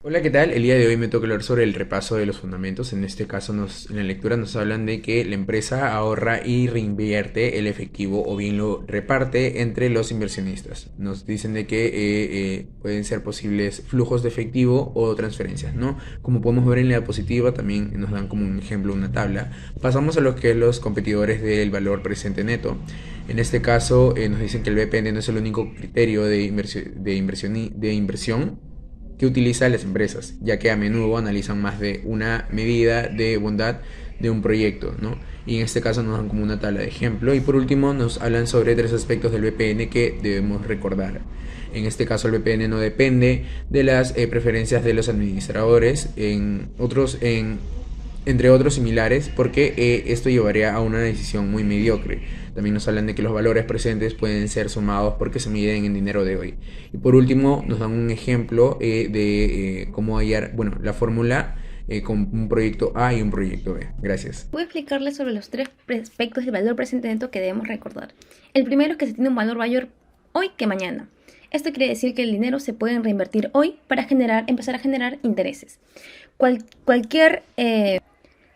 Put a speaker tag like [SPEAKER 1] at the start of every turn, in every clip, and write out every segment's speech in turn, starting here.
[SPEAKER 1] Hola, ¿qué tal? El día de hoy me toca hablar sobre el repaso de los fundamentos. En este caso, en la lectura nos hablan de que la empresa ahorra y reinvierte el efectivo o bien lo reparte entre los inversionistas. Nos dicen de que pueden ser posibles flujos de efectivo o transferencias, ¿no? Como podemos ver en la diapositiva, también nos dan como un ejemplo una tabla. Pasamos a lo que es los competidores del valor presente neto. En este caso, nos dicen que el BPN no es el único criterio de inversión que utilizan las empresas, ya que a menudo analizan más de una medida de bondad de un proyecto, ¿no? Y en este caso nos dan como una tabla de ejemplo. Y por último nos hablan sobre tres aspectos del VPN que debemos recordar. En este caso el VPN no depende de las preferencias de los administradores, entre otros similares, porque esto llevaría a una decisión muy mediocre. También nos hablan de que los valores presentes pueden ser sumados porque se miden en dinero de hoy. Y por último, nos dan un ejemplo de cómo hallar, bueno, la fórmula con un proyecto A y un proyecto B. Gracias.
[SPEAKER 2] Voy a explicarles sobre los tres aspectos del valor presente neto que debemos recordar. El primero es que se tiene un valor mayor hoy que mañana. Esto quiere decir que el dinero se puede reinvertir hoy para empezar a generar intereses. Cual- cualquier, eh,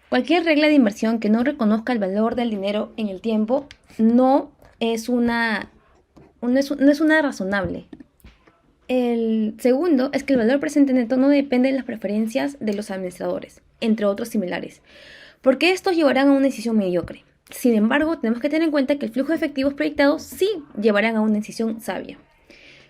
[SPEAKER 2] Cualquier regla de inversión que no reconozca el valor del dinero en el tiempo no es no es una razonable. El segundo es que el valor presente neto no depende de las preferencias de los administradores, entre otros similares, porque estos llevarán a una decisión mediocre. Sin embargo, tenemos que tener en cuenta que el flujo de efectivos proyectados sí llevarán a una decisión sabia.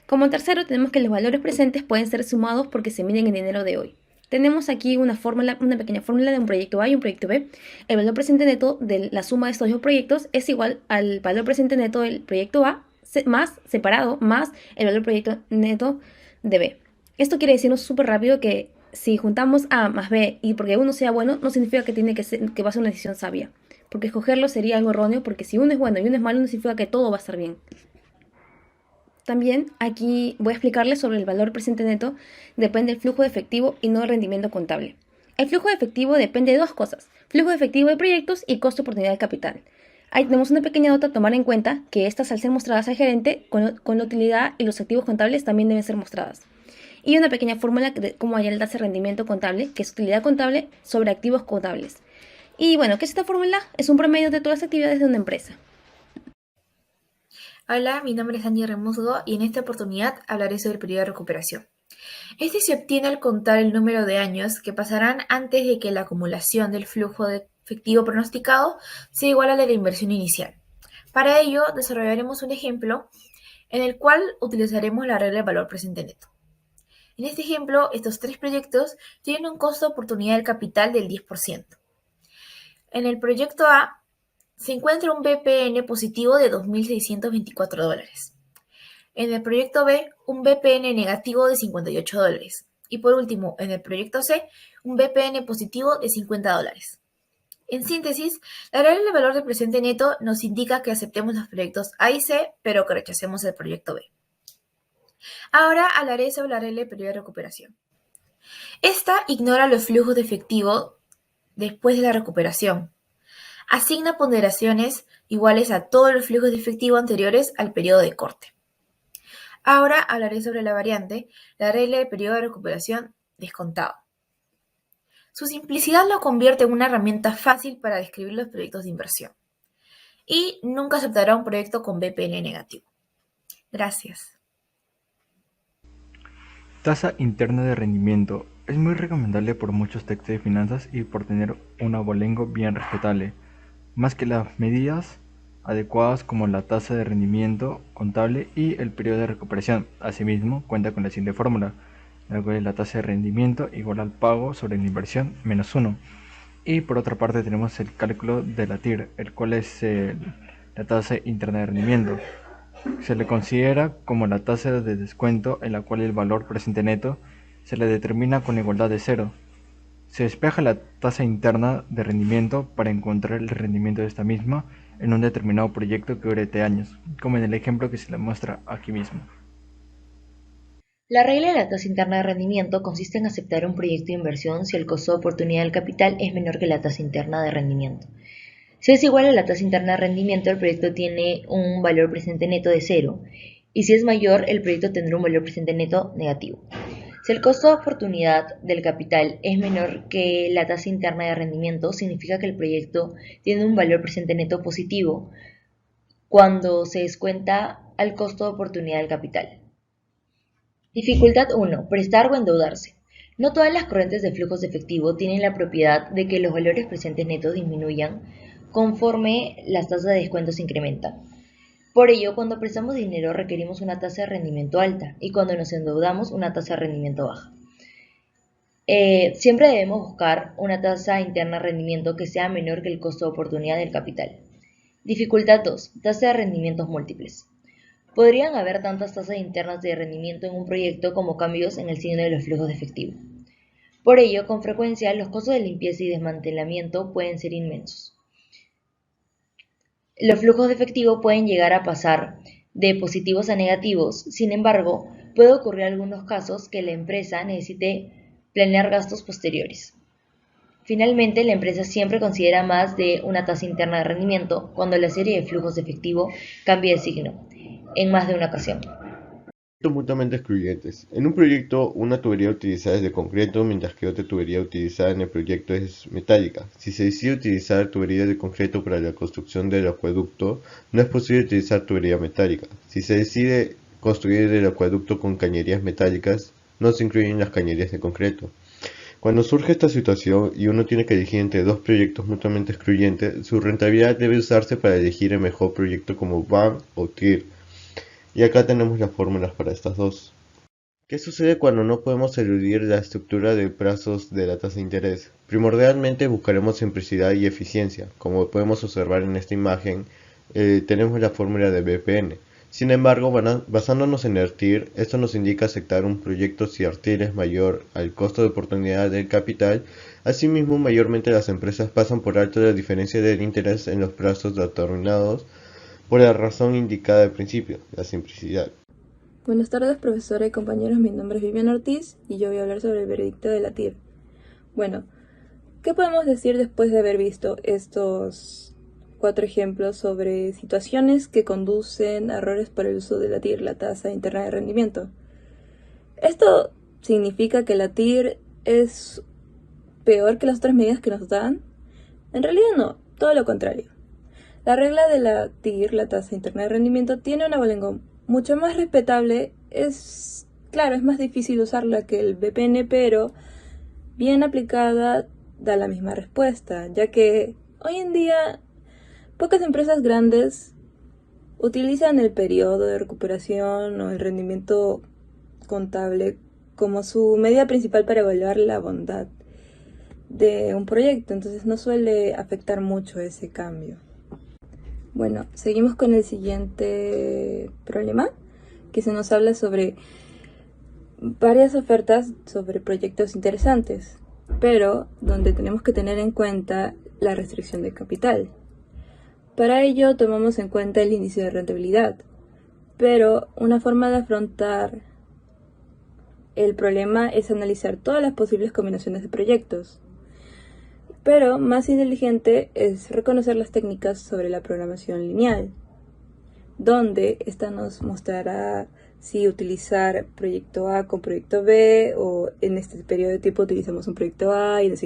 [SPEAKER 2] Como tercero, tenemos que los valores presentes pueden ser sumados porque se miden en dinero de hoy. Tenemos aquí una pequeña fórmula de un proyecto A y un proyecto B. El valor presente neto de la suma de estos dos proyectos es igual al valor presente neto del proyecto A más separado más el valor proyecto neto de B. Esto quiere decirnos súper rápido que si juntamos A más B y porque uno sea bueno, no significa que va a ser una decisión sabia. Porque escogerlo sería algo erróneo, porque si uno es bueno y uno es malo, no significa que todo va a estar bien. También aquí voy a explicarles sobre el valor presente neto. Depende del flujo de efectivo y no del rendimiento contable. El flujo de efectivo depende de dos cosas: flujo de efectivo de proyectos y costo de oportunidad de capital. Ahí tenemos una pequeña nota a tomar en cuenta, que estas, al ser mostradas al gerente con la utilidad, y los activos contables también deben ser mostradas. Y una pequeña fórmula de cómo hallar el tasa de rendimiento contable, que es utilidad contable sobre activos contables. Y bueno, ¿qué es esta fórmula? Es un promedio de todas las actividades de una empresa.
[SPEAKER 3] Hola, mi nombre es Angie Remusgo y en esta oportunidad hablaré sobre el periodo de recuperación. Este se obtiene al contar el número de años que pasarán antes de que la acumulación del flujo de efectivo pronosticado sea igual a la de la inversión inicial. Para ello, desarrollaremos un ejemplo en el cual utilizaremos la regla del valor presente neto. En este ejemplo, estos tres proyectos tienen un costo de oportunidad del capital del 10%. En el proyecto A se encuentra un BPN positivo de $2.624. En el proyecto B, un BPN negativo de $58. Y por último, en el proyecto C, un BPN positivo de $50. En síntesis, la regla del valor del presente neto nos indica que aceptemos los proyectos A y C, pero que rechacemos el proyecto B. Ahora hablaré sobre la regla del periodo de recuperación. Esta ignora los flujos de efectivo después de la recuperación. Asigna ponderaciones iguales a todos los flujos de efectivo anteriores al periodo de corte. Ahora hablaré sobre la variante, la regla de periodo de recuperación descontado. Su simplicidad lo convierte en una herramienta fácil para describir los proyectos de inversión. Y nunca aceptará un proyecto con BPN negativo. Gracias.
[SPEAKER 4] Tasa interna de rendimiento. Es muy recomendable por muchos textos de finanzas y por tener un abolengo bien respetable, más que las medidas adecuadas como la tasa de rendimiento contable y el periodo de recuperación. Asimismo, cuenta con la siguiente fórmula, la cual es la tasa de rendimiento igual al pago sobre la inversión menos 1. Y por otra parte tenemos el cálculo de la TIR, el cual es la tasa interna de rendimiento. Se le considera como la tasa de descuento en la cual el valor presente neto se le determina con igualdad de cero. Se despeja la tasa interna de rendimiento para encontrar el rendimiento de esta misma en un determinado proyecto que dure T años, como en el ejemplo que se le muestra aquí mismo.
[SPEAKER 5] La regla de la tasa interna de rendimiento consiste en aceptar un proyecto de inversión si el costo de oportunidad del capital es menor que la tasa interna de rendimiento. Si es igual a la tasa interna de rendimiento, el proyecto tiene un valor presente neto de cero, y si es mayor, el proyecto tendrá un valor presente neto negativo. Si el costo de oportunidad del capital es menor que la tasa interna de rendimiento, significa que el proyecto tiene un valor presente neto positivo cuando se descuenta al costo de oportunidad del capital. Dificultad 1. Prestar o endeudarse. No todas las corrientes de flujos de efectivo tienen la propiedad de que los valores presentes netos disminuyan conforme las tasas de descuento se incrementan. Por ello, cuando prestamos dinero requerimos una tasa de rendimiento alta y cuando nos endeudamos una tasa de rendimiento baja. Siempre debemos buscar una tasa interna de rendimiento que sea menor que el costo de oportunidad del capital. Dificultad 2. Tasa de rendimientos múltiples. Podrían haber tantas tasas internas de rendimiento en un proyecto como cambios en el signo de los flujos de efectivo. Por ello, con frecuencia, los costos de limpieza y desmantelamiento pueden ser inmensos. Los flujos de efectivo pueden llegar a pasar de positivos a negativos, sin embargo, puede ocurrir en algunos casos que la empresa necesite planear gastos posteriores. Finalmente, la empresa siempre considera más de una tasa interna de rendimiento cuando la serie de flujos de efectivo cambia de signo, en más de una ocasión.
[SPEAKER 6] Mutuamente excluyentes. En un proyecto, una tubería utilizada es de concreto, mientras que otra tubería utilizada en el proyecto es metálica. Si se decide utilizar tuberías de concreto para la construcción del acueducto, no es posible utilizar tubería metálica. Si se decide construir el acueducto con cañerías metálicas, no se incluyen las cañerías de concreto. Cuando surge esta situación y uno tiene que elegir entre dos proyectos mutuamente excluyentes, su rentabilidad debe usarse para elegir el mejor proyecto como BAM o TIR. Y acá tenemos las fórmulas para estas dos. ¿Qué sucede cuando no podemos eludir la estructura de plazos de la tasa de interés? Primordialmente buscaremos simplicidad y eficiencia. Como podemos observar en esta imagen, tenemos la fórmula de BPN. Sin embargo, basándonos en el TIR, esto nos indica aceptar un proyecto si el TIR es mayor al costo de oportunidad del capital. Asimismo, mayormente las empresas pasan por alto la diferencia del interés en los plazos determinados por la razón indicada al principio, la simplicidad.
[SPEAKER 7] Buenas tardes, profesora y compañeros. Mi nombre es Viviana Ortiz y yo voy a hablar sobre el veredicto de la TIR. Bueno, ¿qué podemos decir después de haber visto estos 4 ejemplos sobre situaciones que conducen a errores por el uso de la TIR, la tasa interna de rendimiento? ¿Esto significa que la TIR es peor que las otras medidas que nos dan? En realidad no, todo lo contrario. La regla de la TIR, la tasa interna de rendimiento, tiene una abolengo mucho más respetable. Claro, es más difícil usarla que el BPN, pero bien aplicada da la misma respuesta, ya que hoy en día pocas empresas grandes utilizan el periodo de recuperación o el rendimiento contable como su medida principal para evaluar la bondad de un proyecto, entonces no suele afectar mucho ese cambio. Bueno, seguimos con el siguiente problema, que se nos habla sobre varias ofertas sobre proyectos interesantes, pero donde tenemos que tener en cuenta la restricción de capital. Para ello tomamos en cuenta el índice de rentabilidad, pero una forma de afrontar el problema es analizar todas las posibles combinaciones de proyectos. Pero más inteligente es reconocer las técnicas sobre la programación lineal, donde esta nos mostrará si utilizar proyecto A con proyecto B, o en este periodo de tiempo utilizamos un proyecto A y en el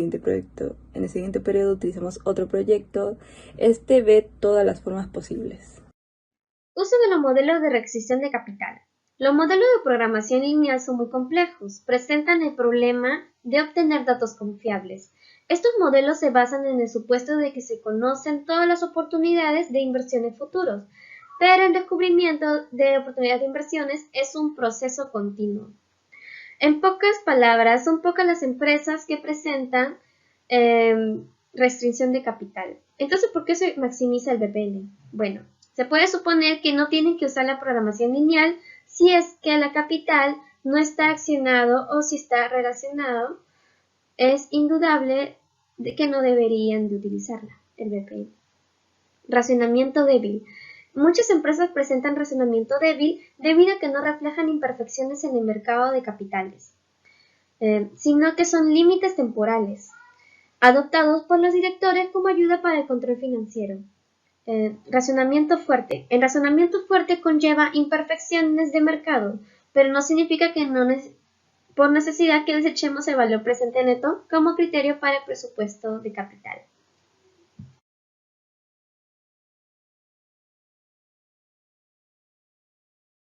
[SPEAKER 7] siguiente periodo utilizamos otro proyecto. Este ve todas las formas posibles.
[SPEAKER 8] Uso de los modelos de restricción de capital. Los modelos de programación lineal son muy complejos, presentan el problema de obtener datos confiables. Estos modelos se basan en el supuesto de que se conocen todas las oportunidades de inversiones futuros, pero el descubrimiento de oportunidades de inversiones es un proceso continuo. En pocas palabras, son pocas las empresas que presentan restricción de capital. Entonces, ¿por qué se maximiza el BPN? Bueno, se puede suponer que no tienen que usar la programación lineal si es que la capital no está accionado o si está relacionado. Es indudable de que no deberían de utilizarla, el BPN. Racionamiento débil. Muchas empresas presentan racionamiento débil debido a que no reflejan imperfecciones en el mercado de capitales, sino que son límites temporales, adoptados por los directores como ayuda para el control financiero. Racionamiento fuerte. El racionamiento fuerte conlleva imperfecciones de mercado, pero no significa que por necesidad que desechemos el valor presente neto como criterio para el presupuesto de capital.